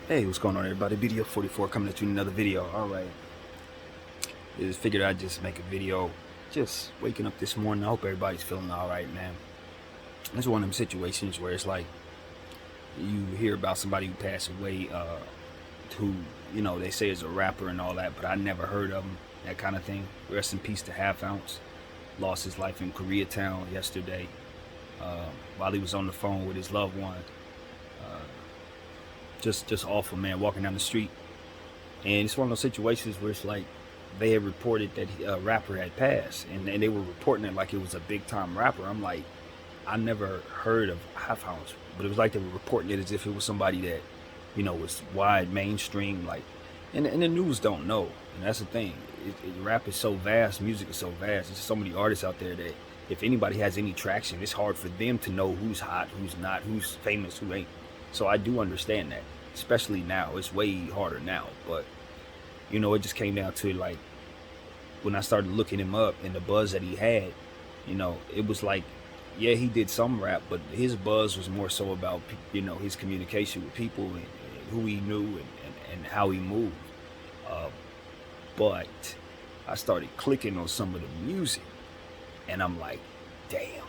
Hey, what's going on, everybody? BDF 44 coming at you in another video. Alright, I just figured I'd just make a video. Just waking up this morning. I hope everybody's feeling alright, man. It's one of them situations where it's like you hear about somebody who passed away, who, they say is a rapper and all that, but I never heard of him, that kind of thing. Rest in peace to Half Ounce. Lost his life in Koreatown yesterday while he was on the phone with his loved one. Just awful, man, walking down the street. And it's one of those situations where it's like they had reported that a rapper had passed, and they were reporting it like it was a big time rapper. I'm like, I never heard of Half Ounce, but it was like they were reporting it as if it was somebody that, was wide mainstream, like, and the news don't know. And that's the thing. Rap is so vast, music is so vast. There's so many artists out there that if anybody has any traction, it's hard for them to know who's hot, who's not, who's famous, who ain't. So I do understand that, especially now. It's way harder now, but it just came down to, like, when I started looking him up and the buzz that he had, it was like, yeah, he did some rap, but his buzz was more so about, his communication with people and who he knew and how he moved. But I started clicking on some of the music, and I'm like, damn,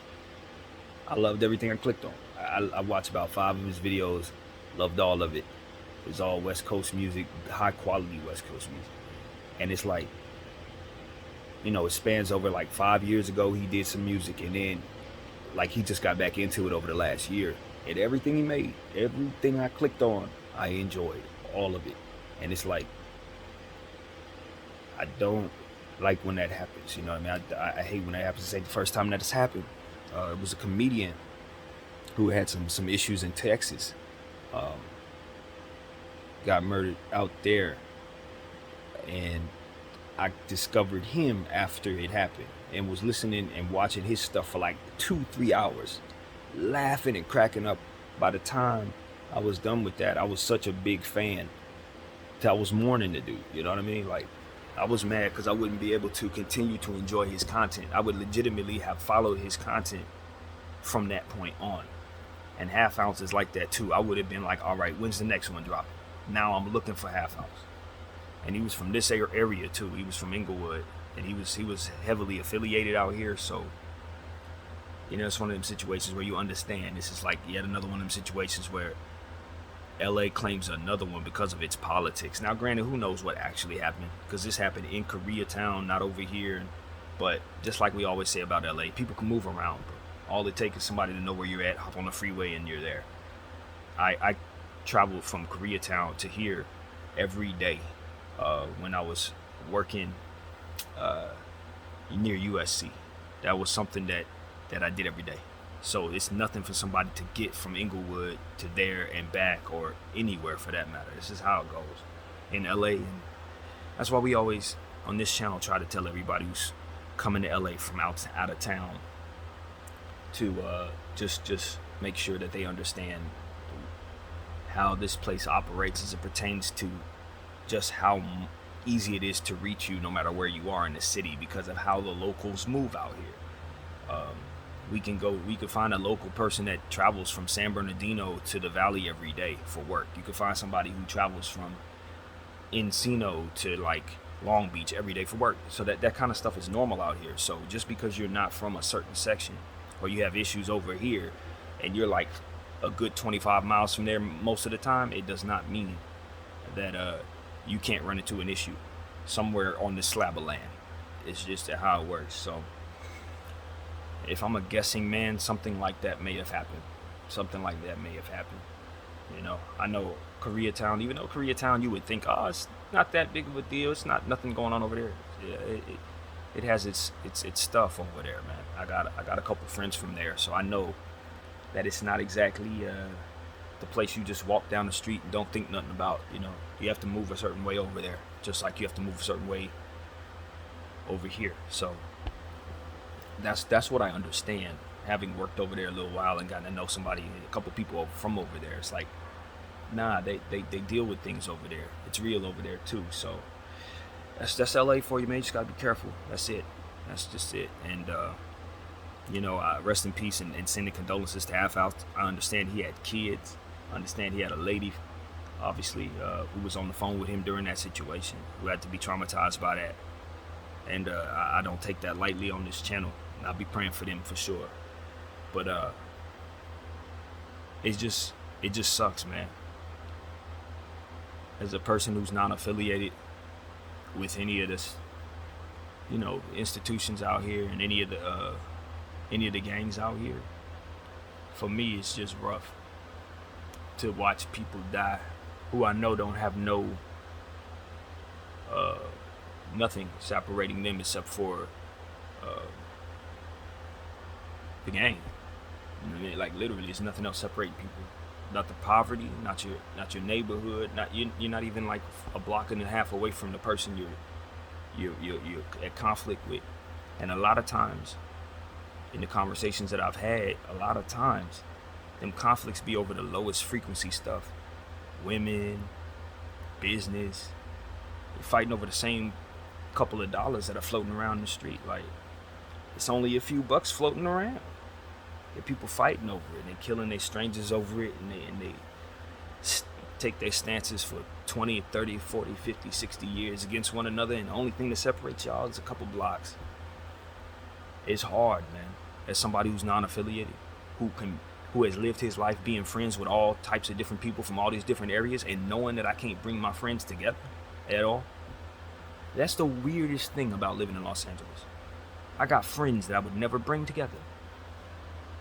I loved everything I clicked on. I watched about 5 of his videos, loved all of it. It was all West Coast music, high quality West Coast music. And it's like, it spans over like 5 years ago he did some music, and then like he just got back into it over the last year. And everything he made, everything I clicked on, I enjoyed all of it. And it's like, I don't like when that happens. You know what I mean? I hate when that happens. It's like the first time that it's happened. It was a comedian who had some issues in Texas. Got murdered out there, and I discovered him after it happened and was listening and watching his stuff for like 2-3 hours, laughing and cracking up. By the time I was done with that, I was such a big fan that I was mourning the dude. You know what I mean? Like, I was mad because I wouldn't be able to continue to enjoy his content. I would legitimately have followed his content from that point on. And Half Ounce is like that too. I would have been like, all right, when's the next one dropping? Now I'm looking for Half Ounce. And he was from this area too. He was from Inglewood, and he was heavily affiliated out here. So, it's one of them situations where you understand this is like yet another one of them situations where LA claims another one because of its politics. Now, granted, who knows what actually happened, because this happened in Koreatown, not over here. But just like we always say about LA, people can move around. But all it takes is somebody to know where you're at, hop on the freeway, and you're there. I traveled from Koreatown to here every day when I was working near USC. That was something that I did every day. So it's nothing for somebody to get from Inglewood to there and back, or anywhere for that matter. This is how it goes in LA. And that's why we always on this channel try to tell everybody who's coming to LA from out of town to just make sure that they understand how this place operates as it pertains to just how easy it is to reach you no matter where you are in the city, because of how the locals move out here. We can find a local person that travels from San Bernardino to the Valley every day for work. You can find somebody who travels from Encino to like Long Beach every day for work. So that kind of stuff is normal out here. So just because you're not from a certain section, or you have issues over here and you're like a good 25 miles from there most of the time, it does not mean that you can't run into an issue somewhere on this slab of land. It's just how it works. So if I'm a guessing man, something like that may have happened. I know Koreatown, even though Koreatown, you would think, oh, it's not that big of a deal. It's nothing going on over there. Yeah, it has its stuff over there, man. I got a couple friends from there, so I know that it's not exactly the place you just walk down the street and don't think nothing about. You have to move a certain way over there, just like you have to move a certain way over here. So that's what I understand, having worked over there a little while and gotten to know a couple people from over there. It's like, nah, they deal with things over there. It's real over there too. So that's LA for you, man. You just gotta be careful. That's it. That's just it. And rest in peace and sending condolences to Half Ounce. I understand he had kids. I understand he had a lady obviously, who was on the phone with him during that situation, who had to be traumatized by that. And I don't take that lightly on this channel. I'll be praying for them for sure. But it just sucks, man. As a person who's not affiliated with any of this, institutions out here and any of the gangs out here, for me it's just rough to watch people die who I know don't have nothing separating them except for the gang. You know what I mean? Like literally, there's nothing else separating people. Not the poverty, not your neighborhood, you're not even like a block and a half away from the person you're at conflict with. And a lot of times, in the conversations that I've had, a lot of times, them conflicts be over the lowest frequency stuff. Women, business, they're fighting over the same couple of dollars that are floating around the street. Like, it's only a few bucks floating around. There are people fighting over it, and they're killing their strangers over it, and they take their stances for 20, 30, 40, 50, 60 years against one another, and the only thing that separates y'all is a couple blocks. It's hard, man. As somebody who's non-affiliated, who has lived his life being friends with all types of different people from all these different areas, and knowing that I can't bring my friends together at all. That's the weirdest thing about living in Los Angeles. I got friends that I would never bring together.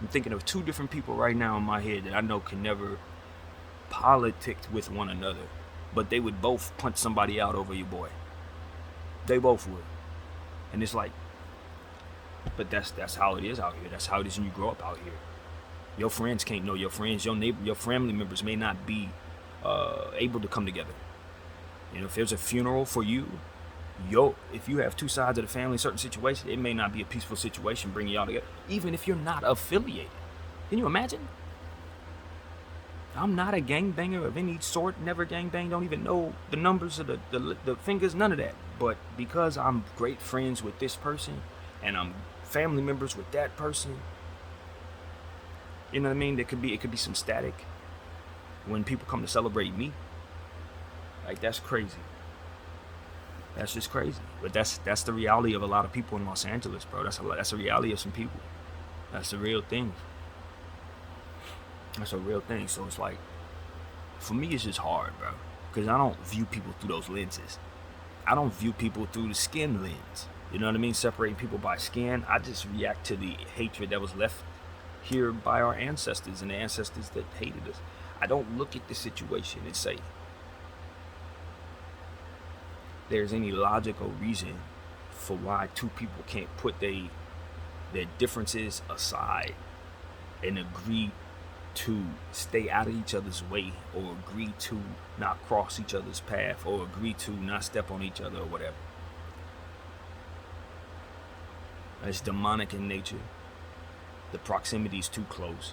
I'm thinking of 2 different people right now in my head that I know can never politic with one another, but they would both punch somebody out over your boy. They both would. And it's like, but that's how it is out here. That's how it is when you grow up out here. Your friends can't know your friends. Your neighbor, your family members may not be able to come together. If there's a funeral for you, if you have 2 sides of the family in certain situation, it may not be a peaceful situation bringing y'all together, even if you're not affiliated. Can you imagine? I'm not a gangbanger of any sort, never gangbanged, don't even know the numbers of the fingers, none of that. But because I'm great friends with this person, and I'm family members with that person, you know what I mean? It could be some static when people come to celebrate me. Like, that's crazy. That's just crazy. But that's the reality of a lot of people in Los Angeles, bro. That's a reality of some people. That's the real thing. That's a real thing. So it's like, for me, it's just hard, bro. Because I don't view people through those lenses. I don't view people through the skin lens. You know what I mean? Separating people by skin. I just react to the hatred that was left here by our ancestors and the ancestors that hated us. I don't look at the situation and say there's any logical reason for why 2 people can't put their differences aside and agree to stay out of each other's way, or agree to not cross each other's path, or agree to not step on each other, or whatever. It's demonic in nature. The proximity is too close.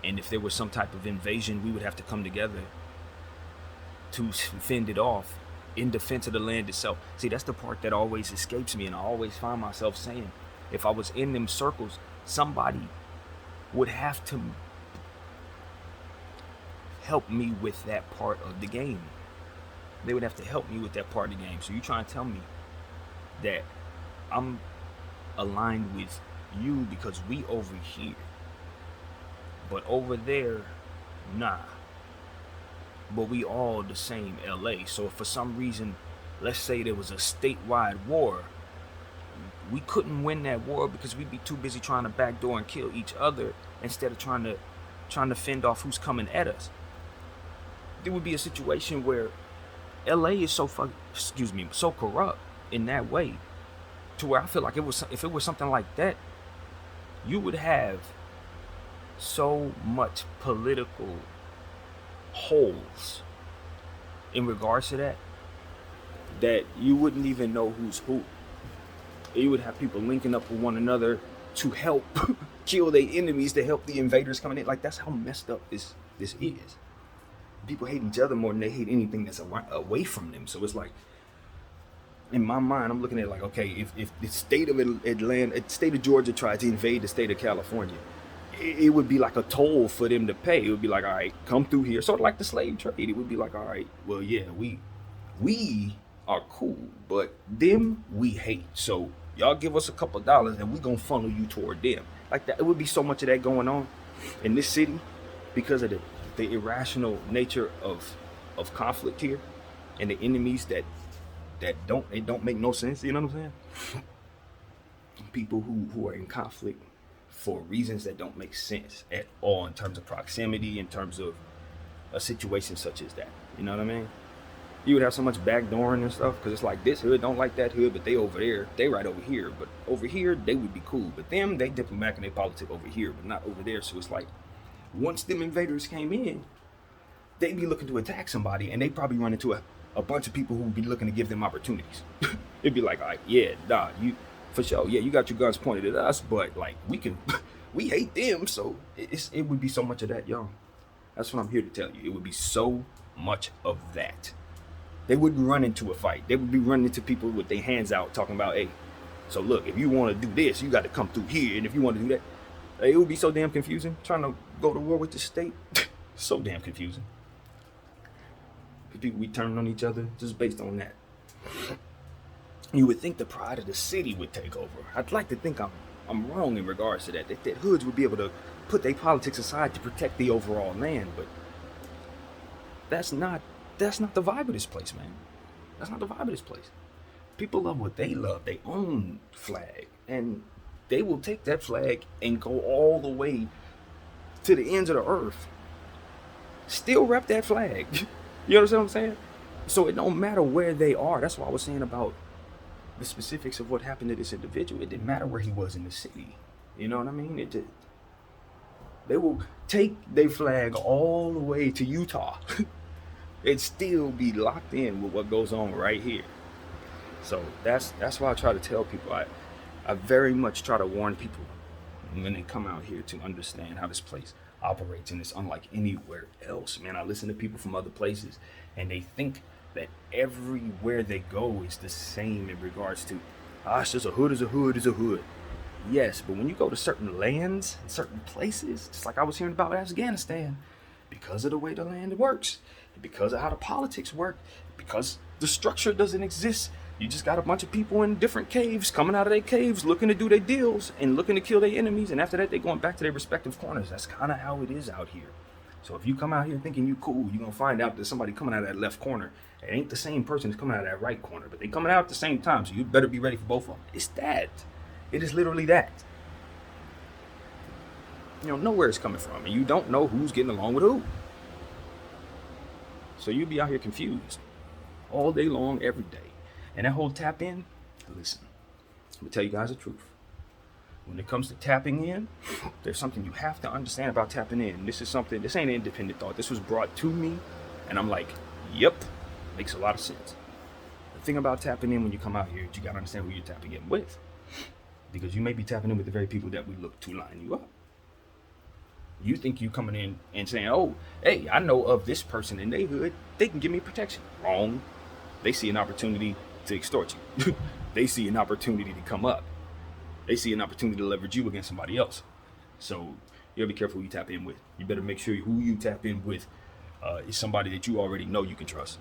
And if there was some type of invasion, we would have to come together to fend it off in defense of the land itself. See, that's the part that always escapes me, and I always find myself saying, if I was in them circles, somebody would have to help me with that part of the game. They would have to help me with that part of the game. So you trying to tell me that I'm aligned with you because we over here, but over there, nah. But we all the same LA. So if for some reason, let's say there was a statewide war, we couldn't win that war because we'd be too busy trying to backdoor and kill each other instead of trying to fend off who's coming at us. There would be a situation where LA is so corrupt in that way, to where I feel like if it was something like that, you would have so much political holes in regards to that you wouldn't even know who's who. You would have people linking up with one another to help kill their enemies, to help the invaders coming in. Like, that's how messed up this is. People hate each other more than they hate anything that's away from them. So it's like, in my mind, I'm looking at it like, okay, if the state of Georgia tried to invade the state of California, it would be like a toll for them to pay. It would be like, all right, come through here. Sort of like the slave trade. It would be like, all right, well, yeah, we are cool, but them we hate. So y'all give us a couple dollars and we gonna funnel you toward them. Like that, it would be so much of that going on in this city because of the irrational nature of conflict here and the enemies that don't make no sense. You know what I'm saying? People who are in conflict for reasons that don't make sense at all in terms of proximity, in terms of a situation such as that. You know what I mean? You would have so much backdooring and stuff because it's like this hood don't like that hood, but they over there, they right over here. But over here, they would be cool. But them, they diplomatic and they politic over here, but not over there. So it's like once them invaders came in, they'd be looking to attack somebody and they probably run into a bunch of people who would be looking to give them opportunities. It'd be like, all right, yeah, nah, you for sure, yeah, you got your guns pointed at us, but like we hate them, so it would be so much of that, y'all. That's what I'm here to tell you. It would be so much of that. They wouldn't run into a fight. They would be running into people with their hands out talking about, hey, so look, if you want to do this, you got to come through here. And if you want to do that, it would be so damn confusing trying to go to war with the state. So damn confusing. People we turn on each other just based on that. You would think the pride of the city would take over. I'd like to think I'm wrong in regards to that. That hoods would be able to put their politics aside to protect the overall land, but that's not the vibe of this place, man. That's not the vibe of this place. People love what they love, their own flag, and they will take that flag and go all the way to the ends of the earth. Still rep that flag. You understand what I'm saying? So it don't matter where they are. That's what I was saying about the specifics of what happened to this individual. It didn't matter where he was in the city. You know what I mean? They will take their flag all the way to Utah and still be locked in with what goes on right here. So that's why I try to tell people. I very much try to warn people when they come out here to understand how this place operates, and it's unlike anywhere else. Man, I listen to people from other places and they think that everywhere they go is the same in regards to, it's just a hood is a hood is a hood. Yes, but when you go to certain lands and certain places, just like I was hearing about Afghanistan, because of the way the land works, because of how the politics work, because the structure doesn't exist, you just got a bunch of people in different caves coming out of their caves looking to do their deals and looking to kill their enemies, and after that they going back to their respective corners. That's kind of how it is out here. So if you come out here thinking you cool, you're gonna find out that somebody coming out of that left corner, it ain't the same person that's coming out of that right corner, but they coming out at the same time, so you better be ready for both of them. It's that. It is literally that. You don't know where it's coming from, and you don't know who's getting along with who. So you be out here confused all day long, every day. And that whole tap in, listen, let me tell you guys the truth. When it comes to tapping in, there's something you have to understand about tapping in. This ain't an independent thought. This was brought to me, and I'm like, yep, makes a lot of sense. The thing about tapping in when you come out here is you gotta understand who you're tapping in with. Because you may be tapping in with the very people that we look to line you up. You think you coming in and saying, oh, hey, I know of this person in their hood, they can give me protection. Wrong. They see an opportunity to extort you. They see an opportunity to come up. They see an opportunity to leverage you against somebody else. So you gotta be careful who you tap in with. You better make sure who you tap in with is somebody that you already know you can trust.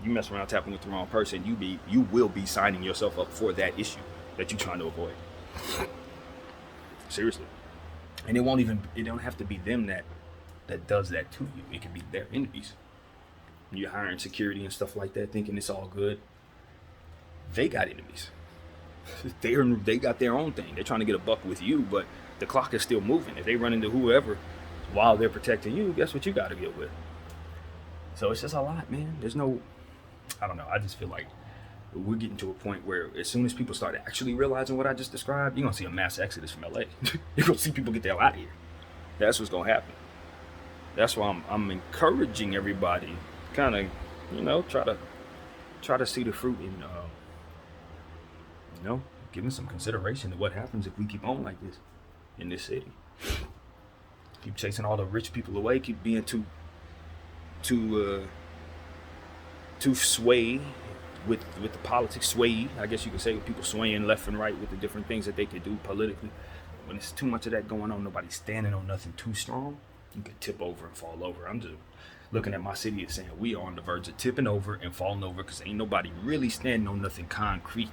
You mess around tapping with the wrong person, you will be signing yourself up for that issue that you're trying to avoid. Seriously. And it don't have to be them that does that to you. It can be their enemies. You're hiring security and stuff like that, thinking it's all good. They got enemies. They got their own thing. They're trying to get a buck with you, but the clock is still moving. If they run into whoever while they're protecting you, guess what you got to deal with? So it's just a lot, man. I don't know. I just feel like we're getting to a point where as soon as people start actually realizing what I just described, you're going to see a mass exodus from LA. You're going to see people get the hell out of here. That's what's going to happen. That's why I'm encouraging everybody kind of, try to see the fruit in, giving some consideration to what happens if we keep on like this in this city. Keep chasing all the rich people away, keep being too sway with the politics, sway, I guess you could say, with people swaying left and right with the different things that they could do politically. when it's too much of that going on, nobody's standing on nothing too strong, you could tip over and fall over. I'm just looking at my city and saying we are on the verge of tipping over and falling over because ain't nobody really standing on nothing concrete,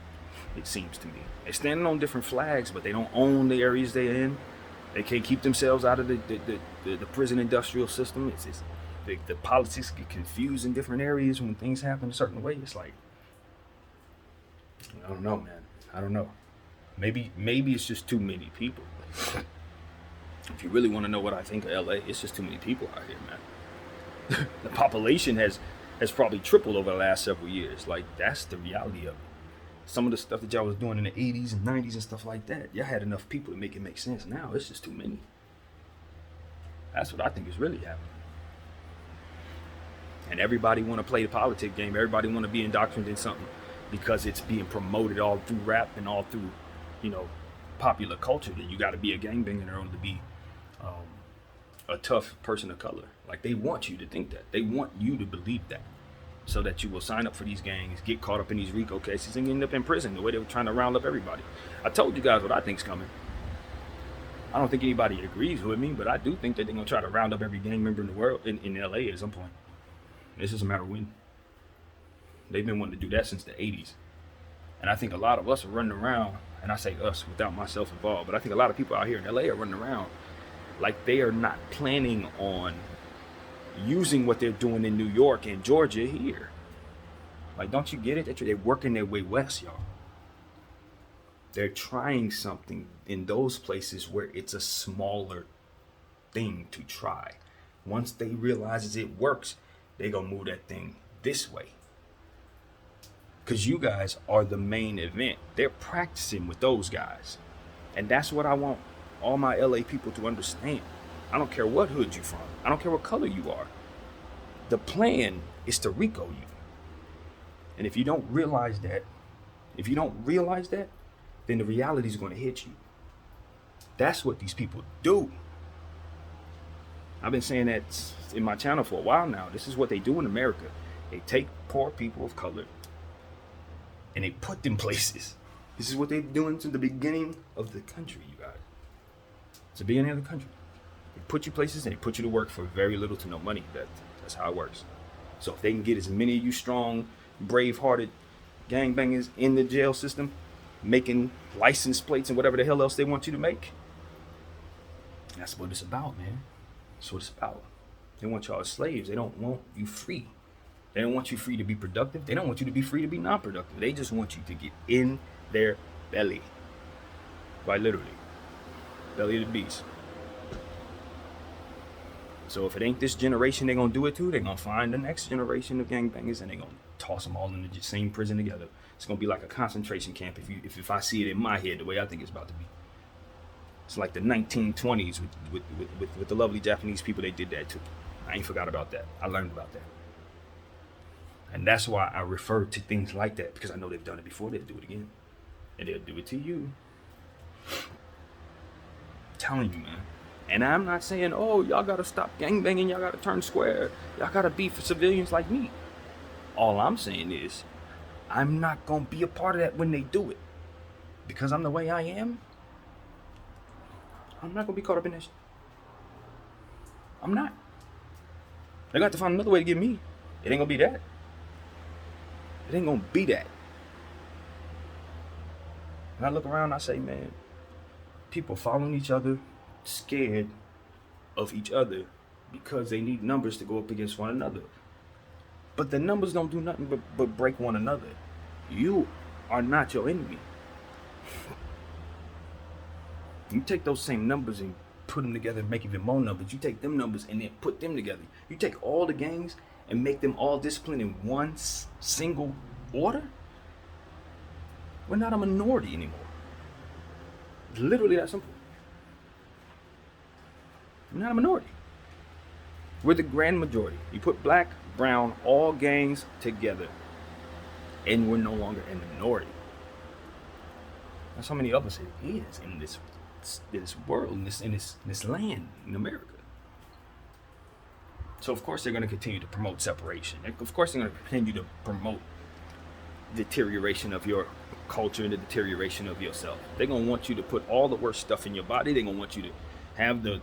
it seems to me. They're standing on different flags, but they don't own the areas they're in. They can't keep themselves out of the prison industrial system. It's the politics get confused in different areas when things happen a certain way. It's like, I don't know, man. I don't know. Maybe it's just too many people. If you really want to know what I think of LA, it's just too many people out here, man. The population has probably tripled over the last several years. Like, that's the reality of it. Some of the stuff that y'all was doing in the 80s and 90s and stuff like that, y'all had enough people to make it make sense. Now it's just too many. That's what I think is really happening. And everybody want to play the politic game. Everybody want to be indoctrinated in something because it's being promoted all through rap and all through, popular culture that you got to be a gangbanger in order to be a tough person of color. Like, they want you to think that. They want you to believe that, so that you will sign up for these gangs, get caught up in these RICO cases, and end up in prison the way they were trying to round up everybody. I told you guys what I think's coming. I don't think anybody agrees with me, but I do think that they're going to try to round up every gang member in the world in LA at some point. It's just a matter of when. They've been wanting to do that since the 80s. And I think a lot of us are running around, and I say us without myself involved, but I think a lot of people out here in LA are running around like they are not planning on using what they're doing in New York and Georgia here. Like, don't you get it? They're working their way west, y'all. They're trying something in those places where it's a smaller thing to try. Once they realize it works, they're going to move that thing this way. Because you guys are the main event. They're practicing with those guys. And that's what I want all my LA people to understand. I don't care what hood you're from. I don't care what color you are. The plan is to RICO you. And if you don't realize that, then the reality is going to hit you. That's what these people do. I've been saying that in my channel for a while now. This is what they do in America. They take poor people of color and they put them places. This is what they're doing to the beginning of the country, you guys. It's the beginning of the country. They put you places and they put you to work for very little to no money. That's how it works. So if they can get as many of you strong, brave-hearted gangbangers in the jail system, making license plates and whatever the hell else they want you to make, that's what it's about, man. That's what it's about. They want y'all as slaves. They don't want you free. They don't want you free to be productive. They don't want you to be free to be non-productive. They just want you to get in their belly. Quite literally. Belly of the beast. So if it ain't this generation they're going to do it to, they're going to find the next generation of gangbangers and they're going to toss them all in the same prison together. It's going to be like a concentration camp if I see it in my head the way I think it's about to be. It's like the 1920s with the lovely Japanese people. They did that too. I ain't forgot about that. I learned about that. And that's why I refer to things like that, because I know they've done it before. They'll do it again. And they'll do it to you. I'm telling you, man. And I'm not saying, oh, y'all got to stop gangbanging. Y'all got to turn square. Y'all got to be for civilians like me. All I'm saying is, I'm not going to be a part of that when they do it. Because I'm the way I am. I'm not going to be caught up in that shit. I'm not. They got to find another way to get me. It ain't going to be that. It ain't going to be that. And I look around, I say, man, people following each other, scared of each other because they need numbers to go up against one another. But the numbers don't do nothing but break one another. You are not your enemy. You take those same numbers and put them together and make even more numbers. You take them numbers and then put them together. You take all the gangs and make them all disciplined in one single order. We're not a minority anymore. It's literally that simple. We're not a minority. We're the grand majority. You put black, brown, all gangs together, and we're no longer a minority. That's how many of us it is in this world, in this land, in America. So of course they're going to continue to promote separation. Of course they're going to continue to promote deterioration of your culture and the deterioration of yourself. They're gonna want you to put all the worst stuff in your body. They're gonna want you to have the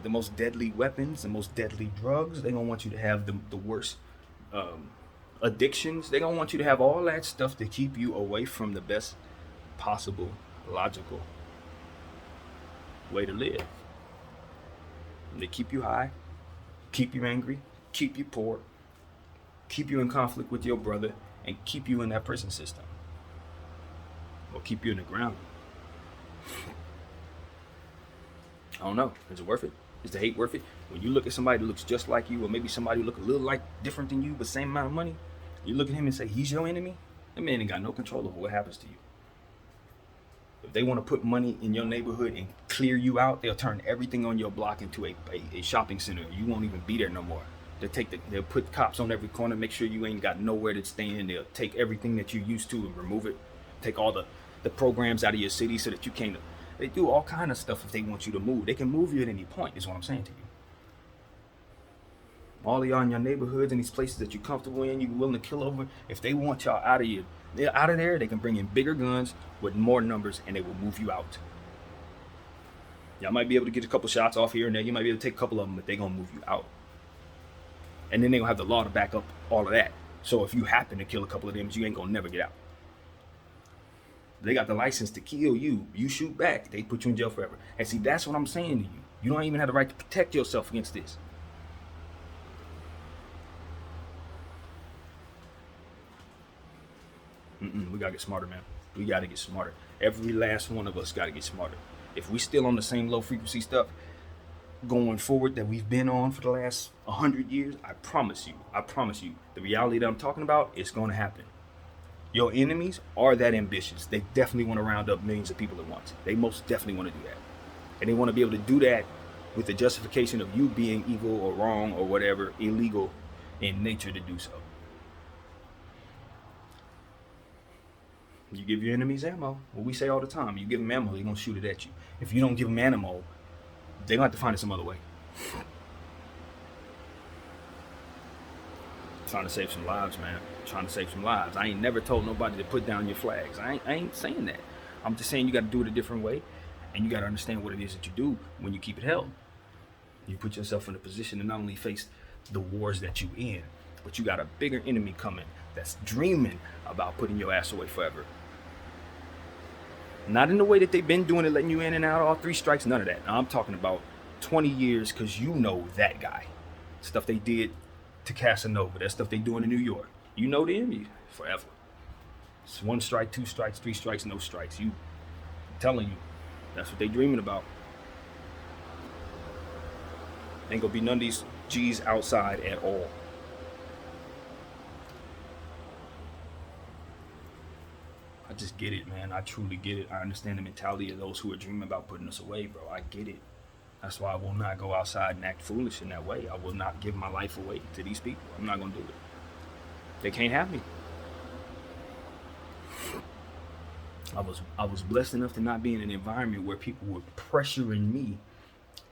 most deadly weapons, the most deadly drugs. They're gonna want you to have the worst addictions. They're gonna want you to have all that stuff to keep you away from the best possible logical way to live. And they keep you high, keep you angry, keep you poor, keep you in conflict with your brother, and keep you in that prison system, or keep you in the ground. I don't know. Is it worth it? Is the hate worth it? When you look at somebody that looks just like you, or maybe somebody who look a little like different than you, but same amount of money, you look at him and say he's your enemy. That man ain't got no control over what happens to you. If they want to put money in your neighborhood and clear you out, they'll turn everything on your block into a shopping center. You won't even be there no more. They'll put cops on every corner, make sure you ain't got nowhere to stand. They'll take everything that you're used to and remove it. Take all the programs out of your city so that you can't. They do all kind of stuff if they want you to move. They can move you at any point, is what I'm saying to you. All of y'all in your neighborhoods and these places that you're comfortable in, you're willing to kill over. If they want y'all out of there, they can bring in bigger guns with more numbers and they will move you out. Y'all might be able to get a couple shots off here and there. You might be able to take a couple of them, but they're going to move you out. And then they're going to have the law to back up all of that. So if you happen to kill a couple of them, you ain't going to never get out. They got the license to kill you. You shoot back, they put you in jail forever. And see, that's what I'm saying to you. You don't even have the right to protect yourself against this. We gotta get smarter, man. We gotta get smarter. Every last one of us gotta get smarter. If we still on the same low frequency stuff going forward that we've been on for the last 100 years, I promise you, the reality that I'm talking about is gonna happen. Your enemies are that ambitious. They definitely want to round up millions of people at once. They most definitely want to do that. And they want to be able to do that with the justification of you being evil or wrong or whatever, illegal in nature to do so. You give your enemies ammo. What we say all the time, you give them ammo, they're going to shoot it at you. If you don't give them ammo, they're going to have to find it some other way. Trying to save some lives, man. Trying to save some lives. I ain't never told nobody to put down your flags. I ain't saying that. I'm just saying you got to do it a different way, and you got to understand what it is that you do when you keep it held. You put yourself in a position to not only face the wars that you in, but you got a bigger enemy coming that's dreaming about putting your ass away forever. Not in the way that they've been doing it, letting you in and out, all 3 strikes, none of that. Now, I'm talking about 20 years, because you know that guy. Stuff they did to Casanova, that stuff they doing in New York. You know them, forever. It's 1 strike, 2 strikes, 3 strikes, no strikes. I'm telling you, that's what they dreaming about. Ain't gonna be none of these G's outside at all. I just get it, man. I truly get it. I understand the mentality of those who are dreaming about putting us away, bro. I get it. That's why I will not go outside and act foolish in that way. I will not give my life away to these people. I'm not gonna do it. They can't have me. I was blessed enough to not be in an environment where people were pressuring me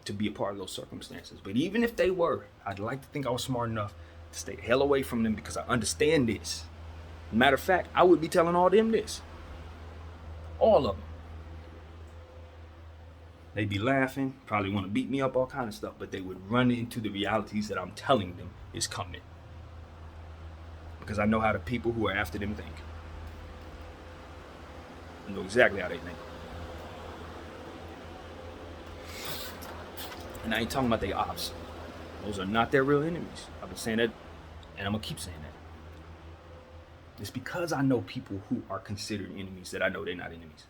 to be a part of those circumstances. But even if they were, I'd like to think I was smart enough to stay the hell away from them, because I understand this. Matter of fact, I would be telling all them this. All of them. They'd be laughing, probably want to beat me up, all kind of stuff, but they would run into the realities that I'm telling them is coming. Because I know how the people who are after them think. I know exactly how they think. And I ain't talking about their ops. Those are not their real enemies. I've been saying that, and I'm going to keep saying that. It's because I know people who are considered enemies that I know they're not enemies.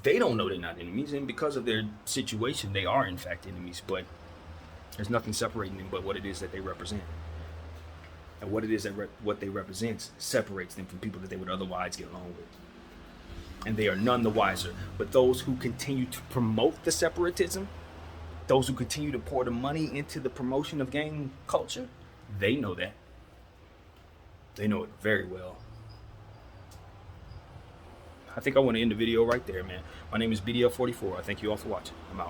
They don't know they're not enemies, and because of their situation, they are in fact enemies, but there's nothing separating them but what it is that they represent. And what it is that what they represent separates them from people that they would otherwise get along with. And they are none the wiser. But those who continue to promote the separatism, those who continue to pour the money into the promotion of gang culture, they know that. They know it very well. I think I want to end the video right there, man. My name is BDF 44. I thank you all for watching. I'm out.